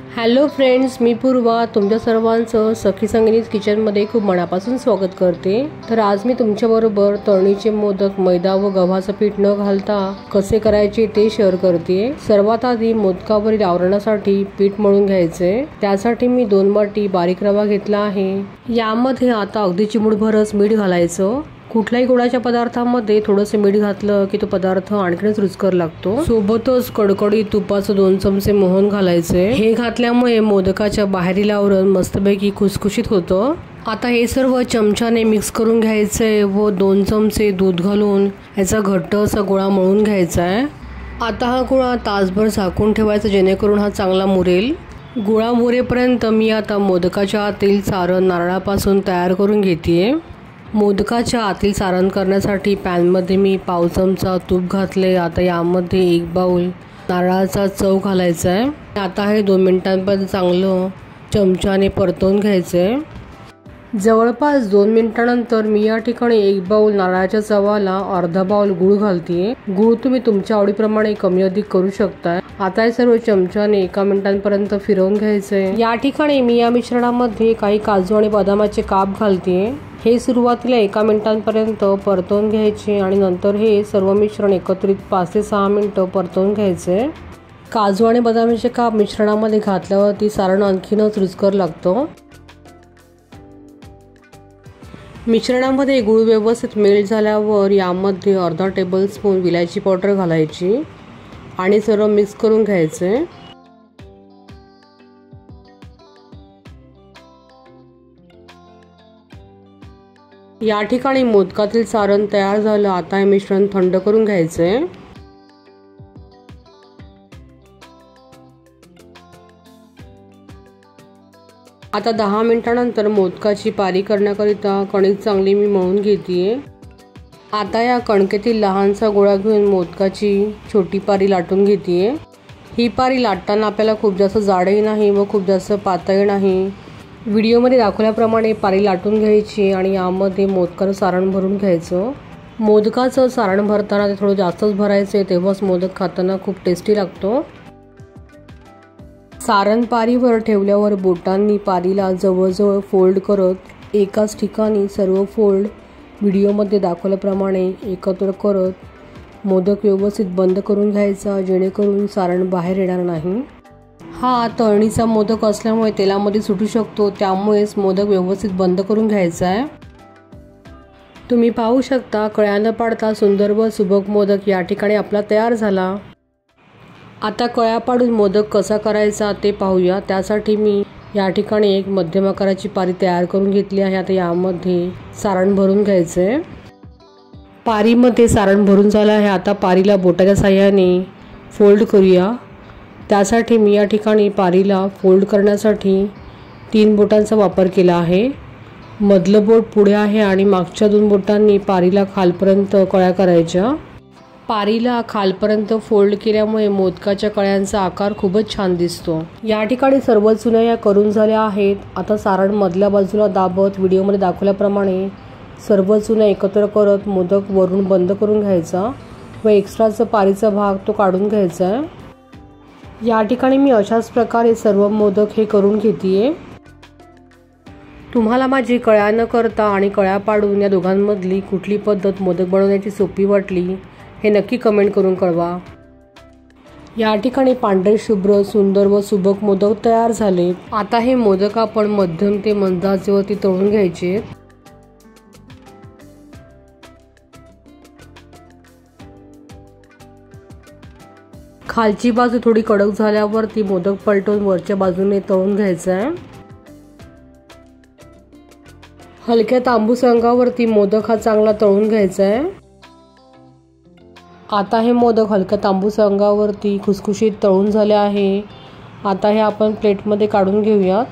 Hello friends, मी पूर्वा तुमच्या सर्वांचं सखी संगीत किचनमध्ये खूप मनापासून स्वागत करते। तर आज मी तुमच्याबरोबर तळणीचे मोदक मैदा व गव्हाचं पीठ न घालता कसे करायचे ते शेअर करते। सर्वात आधी मोदकावरील आवरणासाठी पीठ मळून घ्यायचे। त्यासाठी मी 2 वाटी बारीक रवा घेतला आहे। यामध्ये आता अगदी चिमूटभरच मीठ घालायचं। कुठल्याही गोडाच्या पदार्थामध्ये थोडंसं मीठ घातलं की तो पदार्थ आणखीनच रुचकर लागतो। सोबतच कडकडीत तुपाचं 2 चमचे मोहन घालायचे। हे घातल्यामुळे मोदकाच्या बाहेरील आवरण मस्तपैकी खुसखुशीत होतं। आता हे सर्व चमच्याने मिक्स करून घ्यायचंय व 2 चमचे दूध घालून याचा घट्ट असा गोळा मळून घ्यायचा आहे। आता हा गोळा तासभर झाकून ठेवायचा जेणेकरून हा चांगला मुरेल। गोळा मुरेपर्यंत मी आता मोदकाच्या आतील सारण नारळापासून तयार करून घेतेय। मोदकाच्या आतील सारण करण्यासाठी पॅनमध्ये मी पाव चमचा तूप घातले। आता यामध्ये 1 बाउल नारळाचा चव घालायचा आहे। आता हे 2 मिनिटांपर्यंत चांगलं चमच्याने परतवून घ्यायचे। जवळपास 2 मिनिटांनंतर मी या ठिकाणी 1 बाउल नारळाच्या चवाला अर्धा बाउल गूळ घालते। गूळ तुम्ही तुमच्या आवडीप्रमाणे कमी अधिक करू शकता। आता हे सर्व चमच्याने 1 मिनिटांपर्यंत फिरवून घ्यायचे। या ठिकाणी मी या मिश्रणामध्ये काही काजू आणि बदामाचे काप घालते। हे सुरुवातीला 1 मिनिटांपर्यंत परतवून घ्यायचे आणि नंतर हे सर्व मिश्रण एकत्रित 5 ते 6 मिनिटं परतवून घ्यायचे। काजू आणि बदामाचे काप मिश्रणामध्ये घातल्यावरती सारण आणखीनच रुचकर लागतं। मिश्रणामध्ये गूळ व्यवस्थित मेल्ट झाल्यावर यामध्ये अर्धा टेबलस्पून विलायची पावडर घालायची आणि सर्व मिक्स करून घ्यायचे। या ठिकाणी मोदकातील सारण तयार झालं। आता हे मिश्रण थंड करून घ्यायचे। आता 10 मिनिटांनंतर मोदकाची पारी करण्याकरिता कणिक चांगली मी मळून घेतेय। आता या कणकेतील लहानसा गोळा घेऊन मोदकाची छोटी पारी लाटून घेतेय। ही पारी लाटताना आपल्याला खूप जास्त जाडही नाही व खूप जास्त पातळही नाही। व्हिडिओमध्ये दाखवल्याप्रमाणे पारी लाटून घ्यायची आणि यामध्ये मोदकाचं सारण भरून घ्यायचं। मोदकाचं सारण भरताना ते थोडं जास्तच भरायचे, तेव्हाच मोदक खाताना खूप टेस्टी लागतो। सारण पारीवर ठेवल्यावर बोटांनी पारीला जवळजवळ फोल्ड करत एकाच ठिकाणी सर्व फोल्ड व्हिडिओमध्ये दाखवल्याप्रमाणे एकत्र करत मोदक व्यवस्थित बंद करून घ्यायचा, जेणेकरून सारण बाहेर येणार नाही। हा तळणीचा मोदक असल्यामुळे तेलामध्ये सुटू शकतो, त्यामुळेच मोदक व्यवस्थित बंद करून घ्यायचा आहे। तुम्ही पाहू शकता कळ्या न पाडता सुंदर व सुबक मोदक या ठिकाणी आपला तयार झाला। आता कळ्या पाडून मोदक कसा करायचा ते पाहूया। त्यासाठी मी या ठिकाणी एक मध्यम आकाराची पारी तयार करून घेतली आहे। आता यामध्ये सारण भरून घ्यायचे। पारीमध्ये सारण भरून झालं आहे। आता पारीला बोटाच्या साहाय्याने फोल्ड करूया। त्यासाठी मी या ठिकाणी पारीला फोल्ड करण्यासाठी 3 बोटांचा वापर केला आहे। मधलं बोट पुढे आहे आणि मागच्या 2 बोटांनी पारीला खालपर्यंत कळ्या करायच्या। पारीला खालपर्यंत फोल्ड केल्यामुळे मोदकाच्या कळ्यांचा आकार खूपच छान दिसतो। या ठिकाणी सर्व चुन्या या करून झाल्या आहेत। आता सारण मधल्या बाजूला दाबत व्हिडिओमध्ये दाखवल्याप्रमाणे सर्व चुन्या एकत्र करत मोदक वरून बंद करून घ्यायचा व एक्स्ट्राचा पारीचा भाग तो काढून घ्यायचा आहे। या ठिकाणी मी अशाच प्रकारे सर्व मोदक हे करून घेतेय। तुम्हाला माझी कळ्या न करता आणि कळ्या पाडून या दोघांमधली कुठली पद्धत मोदक बनवण्याची सोपी वाटली हे नक्की कमेंट करून कळवा। या ठिकाणी पांढरे शुभ्र सुंदर व सुबक मोदक तयार झाले। आता हे मोदक आपण मध्यम ते मंद आचेवरती तळून घ्यायचे। खालची बाजू थोडी कडक झाल्यावर ती मोदक पलटून वरच्या बाजूने तळून घ्यायचा आहे। हलक्या तांबूस रंगावरती मोदक हा चांगला तळून घ्यायचा आहे। आता हे मोदक हलक्या तांबूस रंगावरती खुसखुशीत तळून झाले आहे। आता हे आपण प्लेटमध्ये काढून घेऊयात।